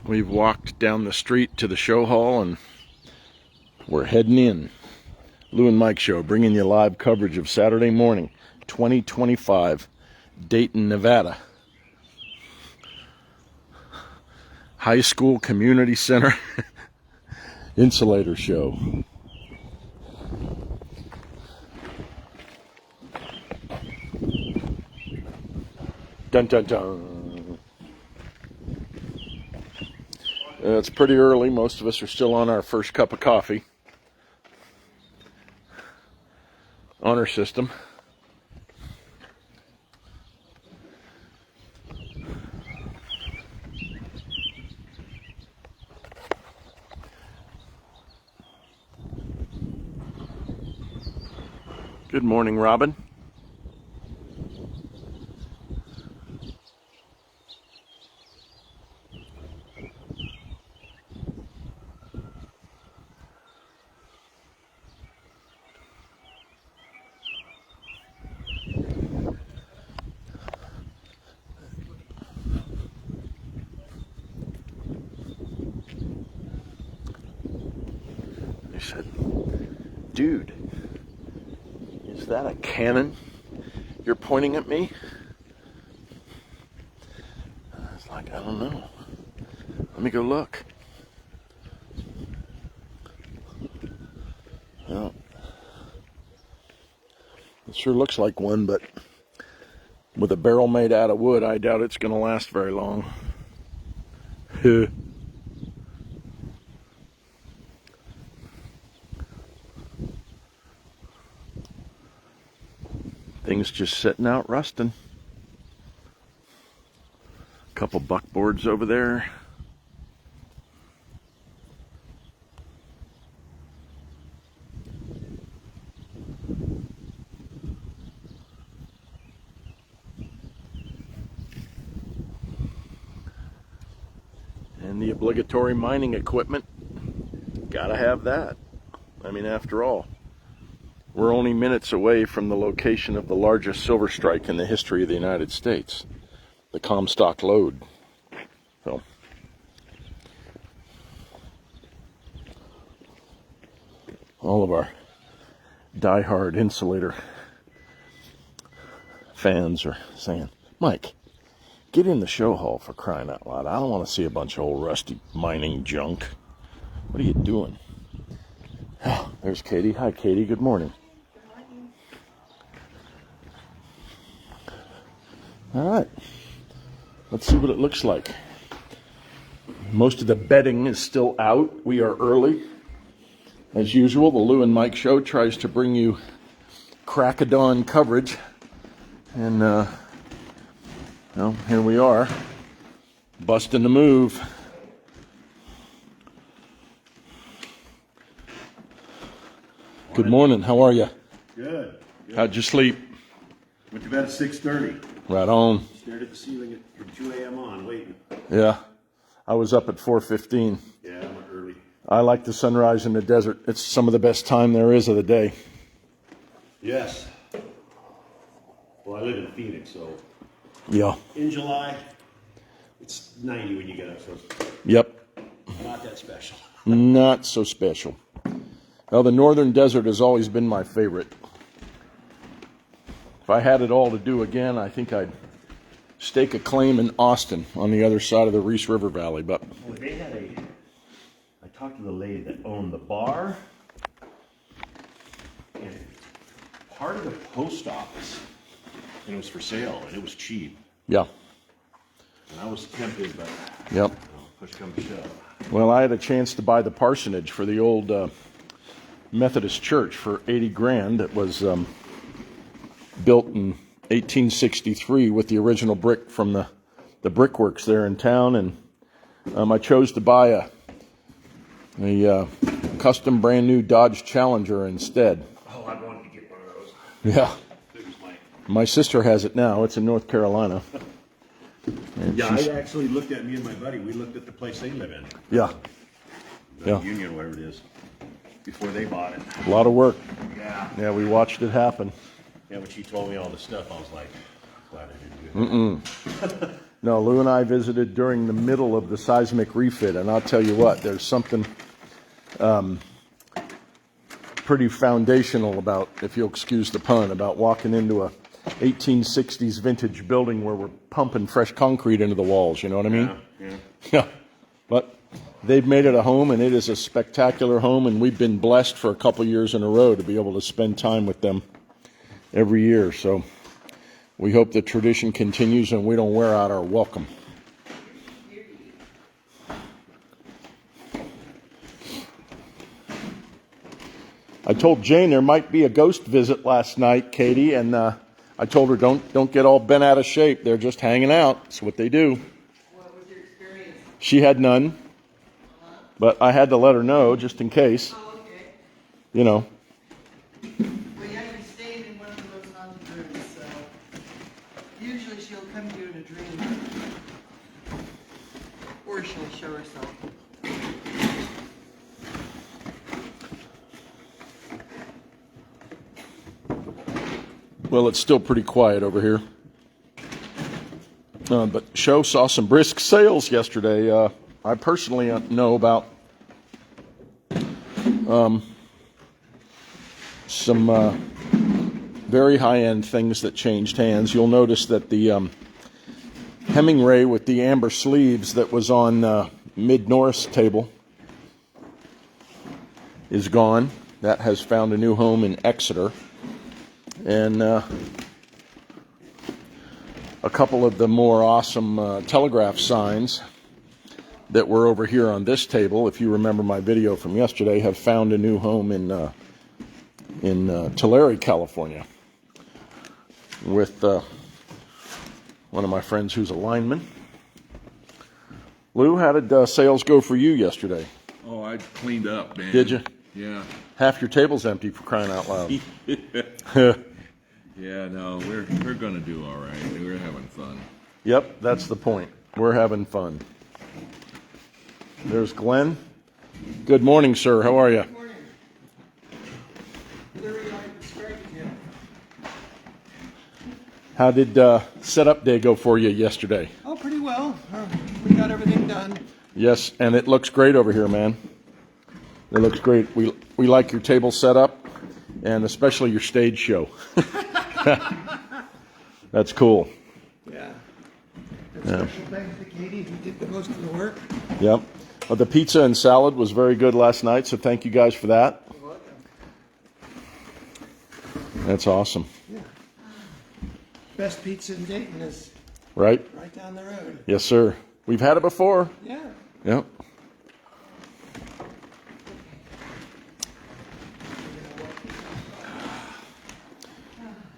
We've walked down the street to the show hall and we're heading in. Lou and Mike Show, bringing you live coverage of Saturday morning, 2025, Dayton, Nevada. High School Community Center Insulator Show. Dun dun dun. It's pretty early. Most of us are still on our first cup of coffee. Honor system. Good morning, Robin. He said, "Dude, is that a cannon you're pointing at me?" I was like, "I don't know. Let me go look." Well, it sure looks like one, but with a barrel made out of wood, I doubt it's going to last very long. Things just sitting out rusting. Couple buckboards over there. And the obligatory mining equipment. Gotta have that. I mean, after all, we're only minutes away from the location of the largest silver strike in the history of the United States, the Comstock Lode. So, all of our die-hard insulator fans are saying, "Mike, get in the show hall, for crying out loud. I don't want to see a bunch of old rusty mining junk. What are you doing?" Oh, there's Katie. Hi, Katie. Good morning. All right, let's see what it looks like. Most of the bedding is still out. We are early. As usual, the Lou and Mike Show tries to bring you crack-a-dawn coverage. And, well, here we are, busting the move. Good morning. How are you? Good. How'd you sleep? Went to bed at 6:30. Right on. Stared at the ceiling at 2 a.m. on, waiting. Yeah. I was up at 4:15. Yeah, I went early. I like the sunrise in the desert. It's some of the best time there is of the day. Yes. Well, I live in Phoenix, so Yeah. in July, it's 90 when you get up, so Yep. not that special. Not so special. Well, the northern desert has always been my favorite. If I had it all to do again, I think I'd stake a claim in Austin on the other side of the Reese River Valley. But Well, I talked to the lady that owned the bar, and part of the post office, and it was for sale, and it was cheap. yeah, And I was tempted, but yep. push come to shove. Well, I had a chance to buy the parsonage for the old Methodist church for 80 grand. It was built in 1863 with the original brick from the brickworks there in town, and I chose to buy a custom brand new Dodge Challenger instead. Oh, I wanted to get one of those. Yeah. It was My sister has it now. It's in North Carolina. And Yeah, I actually looked at, me and my buddy, we looked at the place they live in. Yeah. The Yeah. Union, whatever it is, before they bought it. A lot of work. Yeah. Yeah, we watched it happen. Yeah, when she told me all this stuff, I was like, Glad I didn't do that. No, Lou and I visited during the middle of the seismic refit, and I'll tell you what, there's something pretty foundational about, if you'll excuse the pun, about walking into a 1860s vintage building where we're pumping fresh concrete into the walls, you know what I mean? Yeah. Yeah. But they've made it a home, and it is a spectacular home, and we've been blessed for a couple years in a row to be able to spend time with them every year. So we hope the tradition continues and we don't wear out our welcome. I told Jane there might be a ghost visit last night, Katie, and I told her don't get all bent out of shape. They're just hanging out. That's what they do. What was your experience? She had none, but I had to let her know just in case. Oh, okay. You know. Well, yeah, you stayed in one of the most haunted rooms, so usually she'll come to you in a dream. Or she'll show herself. Well, it's still pretty quiet over here. But show saw some brisk sales yesterday. I personally know about some very high-end things that changed hands. You'll notice that the Hemingway with the amber sleeves that was on Mid-North's table is gone. That has found a new home in Exeter. And a couple of the more awesome telegraph signs that were over here on this table, if you remember my video from yesterday, have found a new home in Tulare, California, with one of my friends who's a lineman. Lou, how did sales go for you yesterday? Oh, I cleaned up, man. Did you? Yeah. Half your table's empty, for crying out loud. Yeah, no, we're gonna do all right. We're having fun. Yep, that's the point. We're having fun. There's Glenn. Good morning, sir. How are you? Good morning. Very light and strike again. How did setup day go for you yesterday? Oh, pretty well. We got everything done. Yes, and it looks great over here, man. It looks great. We like your table setup, and especially your stage show. That's cool. Yeah. Special thanks to Katie, who did the most of the work. Yep. Well, the pizza and salad was very good last night, so thank you guys for that. You're welcome. That's awesome. Yeah. Best pizza in Dayton is Right? right down the road. Yes, sir. We've had it before. Yeah. Yep.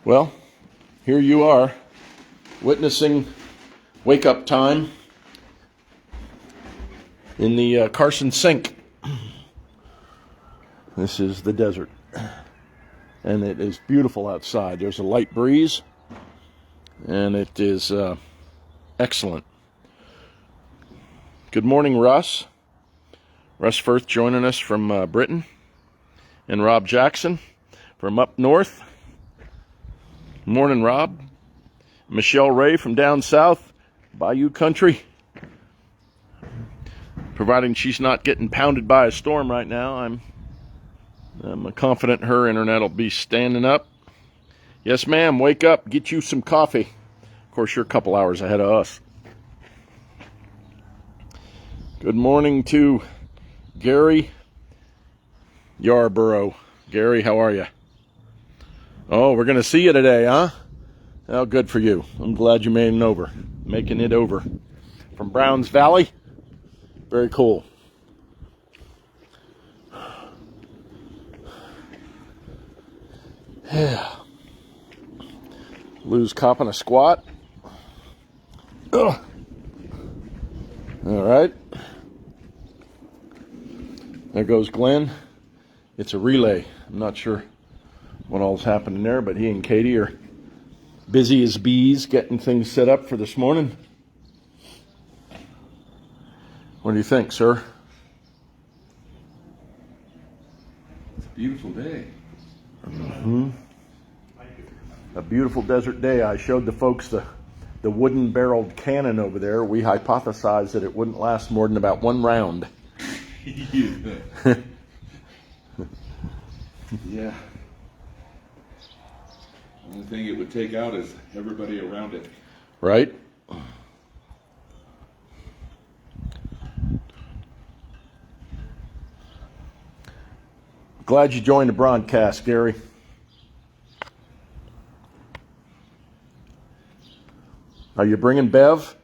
Well, here you are, witnessing wake-up time in the Carson Sink. This is the desert, and it is beautiful outside. There's a light breeze, and it is excellent. Good morning, Russ. Russ Firth joining us from Britain, and Rob Jackson from up north. Morning, Rob. Michelle Ray from down south, Bayou Country. Providing she's not getting pounded by a storm right now, I'm confident her internet will be standing up. Yes, ma'am, wake up, get you some coffee. Of course, you're a couple hours ahead of us. Good morning to Gary Yarborough. Gary, how are you? Oh, we're going to see you today, huh? Oh, good for you. I'm glad you made it over. Making it over. From Browns Valley. Very cool. Yeah. Lou's copping a squat. Ugh. All right. There goes Glenn. It's a relay. I'm not sure what all's happening there, but he and Katie are busy as bees getting things set up for this morning. What do you think, sir? It's a beautiful day. a beautiful desert day. I showed the folks the wooden barreled cannon over there. We hypothesized that it wouldn't last more than about one round. Yeah. The only thing it would take out is everybody around it. Right? Glad you joined the broadcast, Gary. Are you bringing Bev?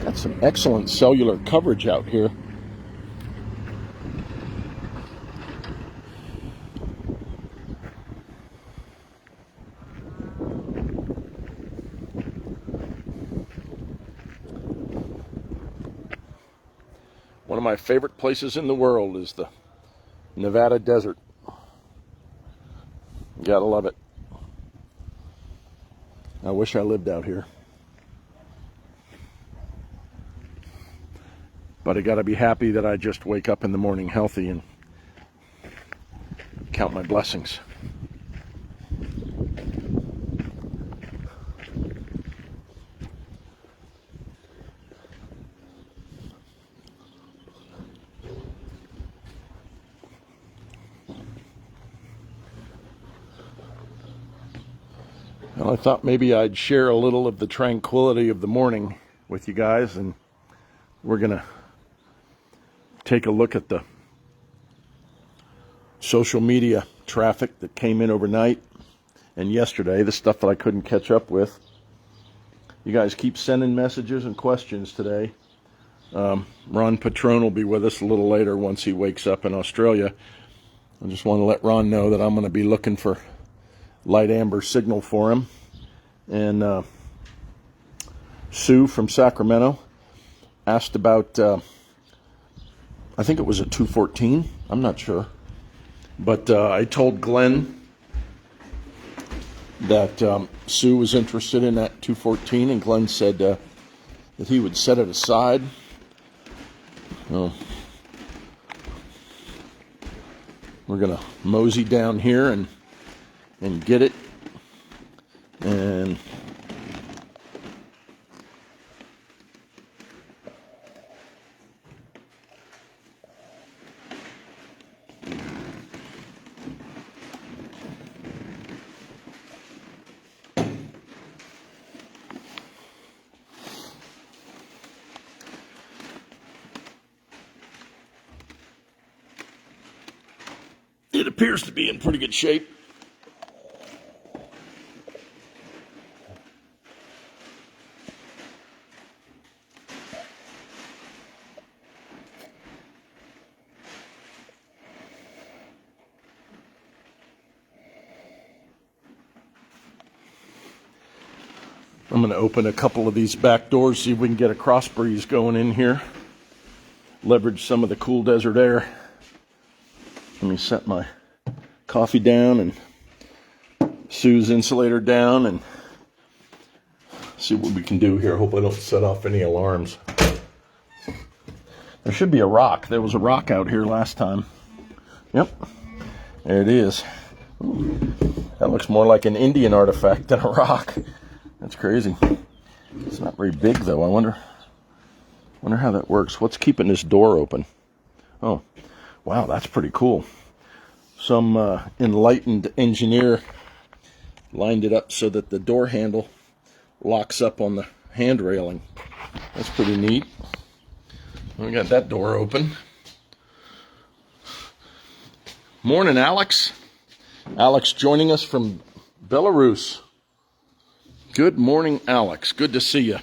Got some excellent cellular coverage out here. One of my favorite places in the world is the Nevada desert. You gotta love it. I wish I lived out here. But I gotta be happy that I just wake up in the morning healthy and count my blessings. Well, I thought maybe I'd share a little of the tranquility of the morning with you guys, and we're going to take a look at the social media traffic that came in overnight and yesterday, the stuff that I couldn't catch up with. You guys keep sending messages and questions today. Ron Patrone will be with us a little later once he wakes up in Australia. I just want to let Ron know that I'm going to be looking for light amber signal for him. And Sue from Sacramento asked about, I think it was a 214. I'm not sure. But I told Glenn that Sue was interested in that 214, and Glenn said that he would set it aside. Well, we're going to mosey down here and get it. And it appears to be in pretty good shape. I'm going to open a couple of these back doors, see if we can get a cross breeze going in here. Leverage some of the cool desert air. Let me set my coffee down and Sue's insulator down and see what we can do here. Hope I don't set off any alarms. There should be a rock. There was a rock out here last time. Yep, there it is. Ooh, that looks more like an Indian artifact than a rock. That's crazy. It's not very big though. I wonder how that works. What's keeping this door open? Oh, wow, that's pretty cool. Some enlightened engineer lined it up so that the door handle locks up on the hand railing. That's pretty neat. We got that door open. Morning, Alex. Alex joining us from Belarus. Good morning, Alex. Good to see you.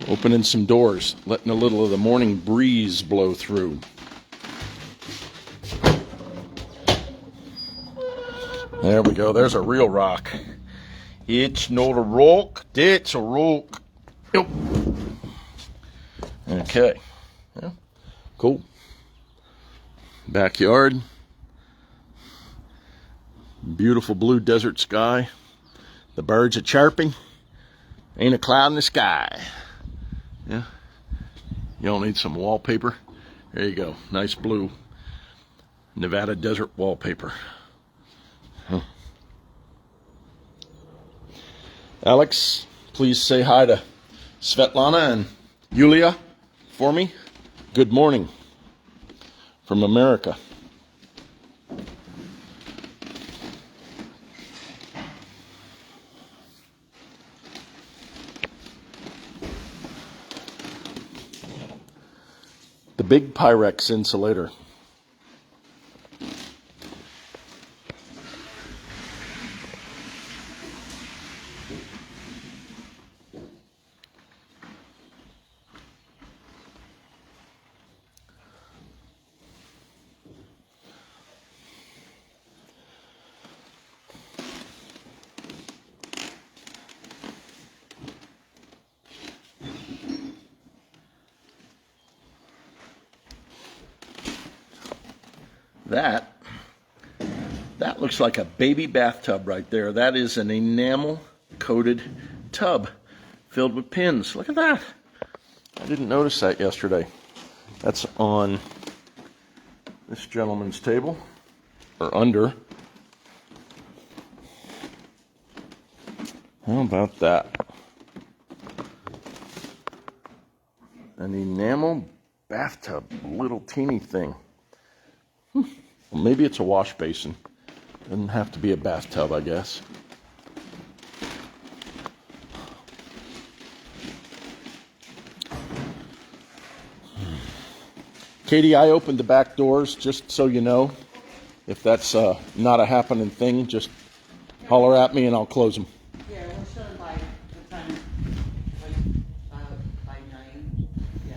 Opening some doors, letting a little of the morning breeze blow through. There we go. There's a real rock. It's not a rock. That's a rock. Yep. Okay. Yeah. Cool. Backyard. Beautiful blue desert sky. The birds are chirping. Ain't a cloud in the sky. Yeah. Y'all need some wallpaper? There you go. Nice blue Nevada desert wallpaper. Huh. Alex, please say hi to Svetlana and Yulia for me. Good morning from America. The big Pyrex insulator. That looks like a baby bathtub right there. That is an enamel coated tub filled with pins. Look at that. I didn't notice that yesterday. That's on this gentleman's table, or under. How about that? An enamel bathtub, little teeny thing. Well, maybe it's a wash basin. Doesn't have to be a bathtub, I guess. Katie, I opened the back doors just so you know. If that's not a happening thing, just holler at me and I'll close them. Yeah, we're showing by the time, by 9. Yeah.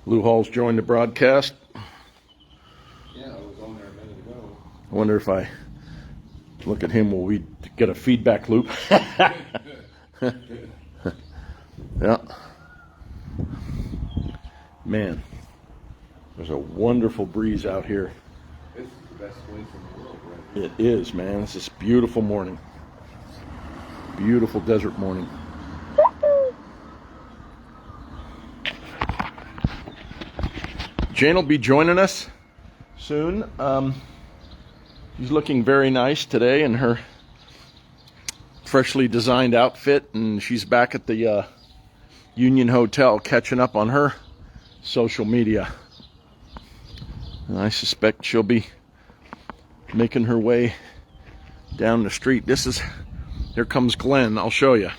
Lou Hall's joined the broadcast. Yeah, I was on there a minute ago. I wonder if I look at him, will we get a feedback loop? Yeah. Man, there's a wonderful breeze out here. This is the best place in the world, right? It is, man. It's this beautiful morning. Beautiful desert morning. Jane will be joining us soon. She's looking very nice today in her freshly designed outfit, and she's back at the Union Hotel catching up on her social media. And I suspect she'll be making her way down the street. Here comes Glenn. I'll show you.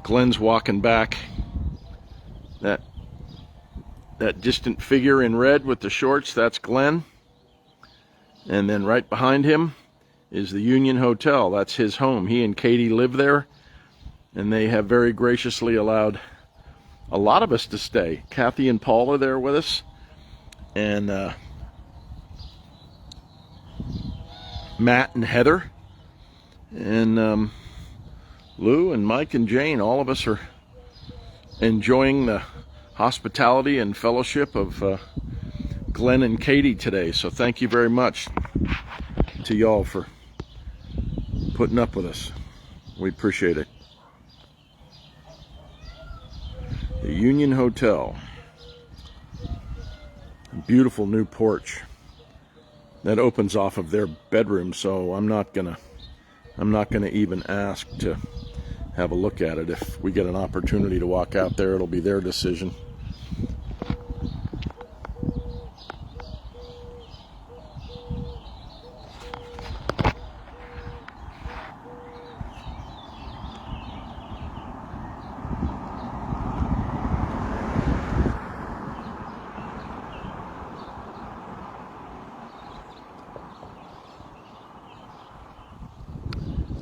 Glenn's walking back. That distant figure in red with the shorts, that's Glenn. And then right behind him is the Union Hotel. That's his home. He and Katie live there, and they have very graciously allowed a lot of us to stay. Kathy and Paul are there with us, and Matt and Heather, and Lou and Mike and Jane. All of us are enjoying the hospitality and fellowship of Glenn and Katie today. So thank you very much to y'all for putting up with us. We appreciate it. The Union Hotel. A beautiful new porch that opens off of their bedroom, so I'm not gonna even ask to have a look at it. If we get an opportunity to walk out there, it'll be their decision.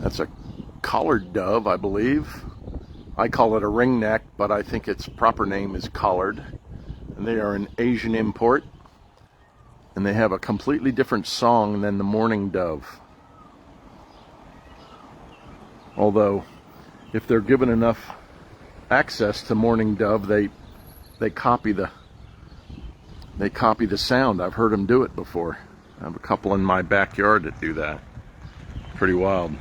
That's a collared dove, I believe. I call it a ringneck, but I think its proper name is collared. And they are an Asian import. And they have a completely different song than the mourning dove. Although, if they're given enough access to mourning dove, they copy the sound. I've heard them do it before. I have a couple in my backyard that do that. Pretty wild.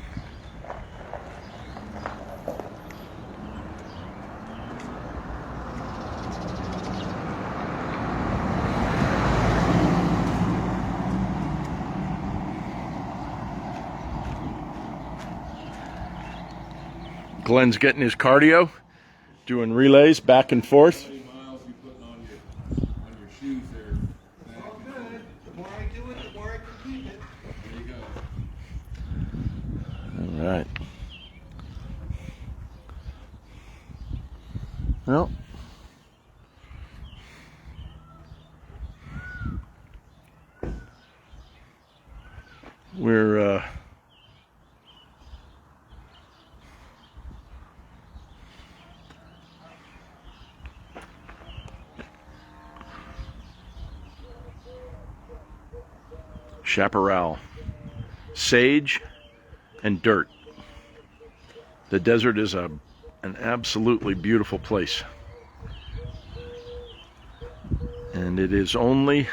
Glenn's getting his cardio, doing relays back and forth. How many miles you putting on your shoes there? All good. The more I do it, the more I can keep it. There you go. All right. Well, we're chaparral, sage, and dirt. The desert is an absolutely beautiful place. And it is only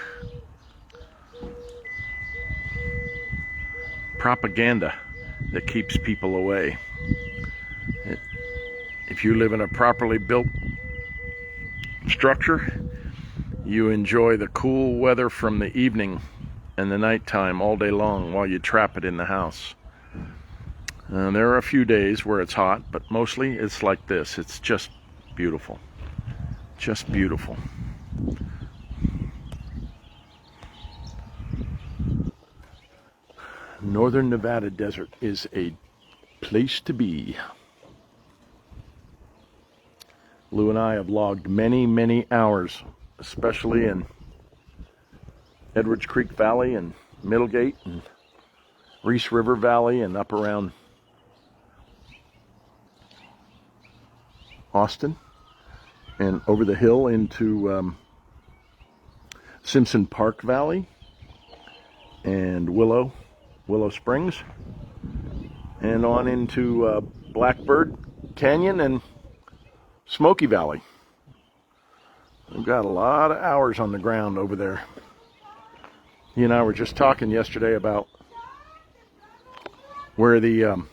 propaganda that keeps people away. If you live in a properly built structure, you enjoy the cool weather from the evening and the nighttime all day long while you trap it in the house. There are a few days where it's hot, but mostly it's like this. It's just beautiful. Just beautiful. Northern Nevada desert is a place to be. Lou and I have logged many, many hours, especially in Edwards Creek Valley and Middlegate and Reese River Valley and up around Austin and over the hill into Simpson Park Valley and Willow Springs and on into Blackbird Canyon and Smoky Valley. We've got a lot of hours on the ground over there. He and I were just talking yesterday about where the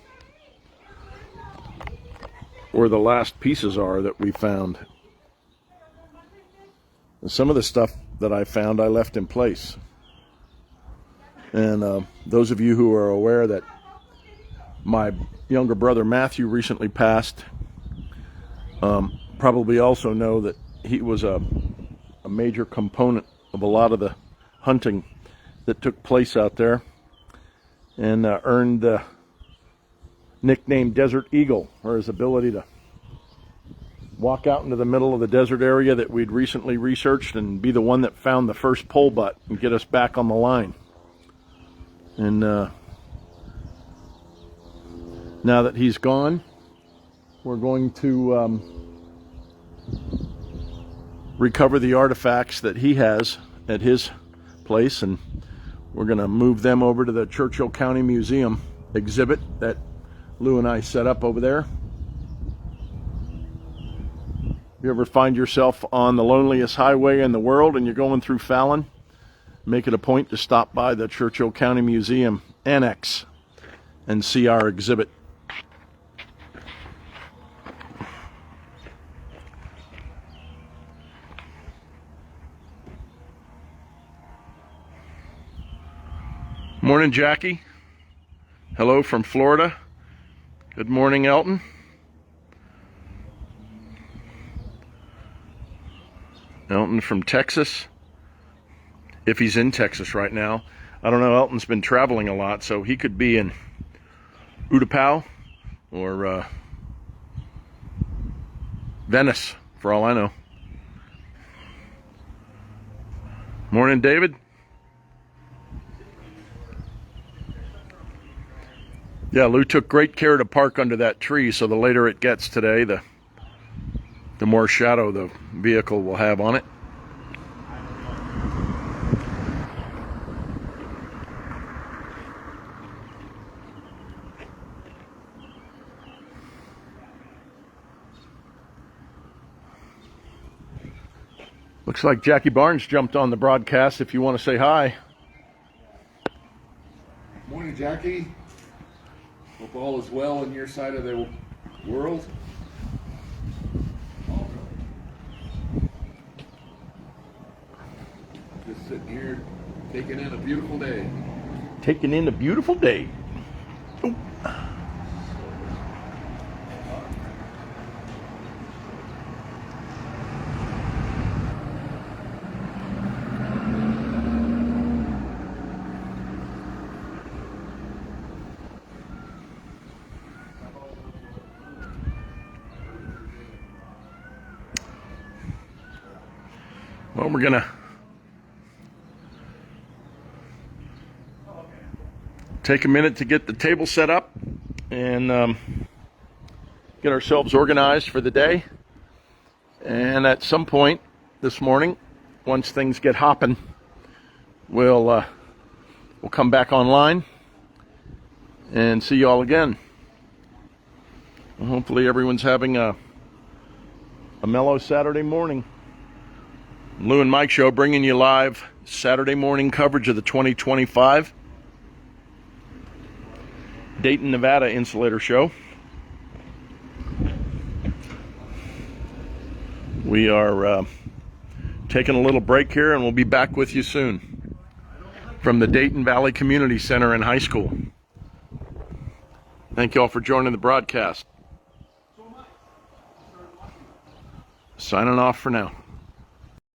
last pieces are that we found. And some of the stuff that I found I left in place. And those of you who are aware that my younger brother Matthew recently passed probably also know that he was a major component of a lot of the hunting that took place out there and earned the nickname Desert Eagle, or his ability to walk out into the middle of the desert area that we'd recently researched and be the one that found the first pole butt and get us back on the line. And now that he's gone, we're going to recover the artifacts that he has at his place, and we're going to move them over to the Churchill County Museum exhibit that Lou and I set up over there. If you ever find yourself on the loneliest highway in the world and you're going through Fallon, make it a point to stop by the Churchill County Museum Annex and see our exhibit. Morning, Jackie. Hello from Florida. Good morning, Elton. Elton from Texas. If he's in Texas right now. I don't know, Elton's been traveling a lot, so he could be in Utapau or Venice, for all I know. Morning, David. Yeah, Lou took great care to park under that tree, so the later it gets today, the more shadow the vehicle will have on it. Looks like Jackie Barnes jumped on the broadcast. If you want to say hi. Morning, Jackie. Hope all is well in your side of the world. Just sitting here taking in a beautiful day. Taking in a beautiful day. Oh. Well, we're gonna take a minute to get the table set up and get ourselves organized for the day. And at some point this morning, once things get hopping, we'll come back online and see you all again. And hopefully everyone's having a mellow Saturday morning. Lou and Mike Show bringing you live Saturday morning coverage of the 2025 Dayton, Nevada Insulator Show. We are taking a little break here, and we'll be back with you soon from the Dayton Valley Community Center and High School. Thank you all for joining the broadcast. Signing off for now.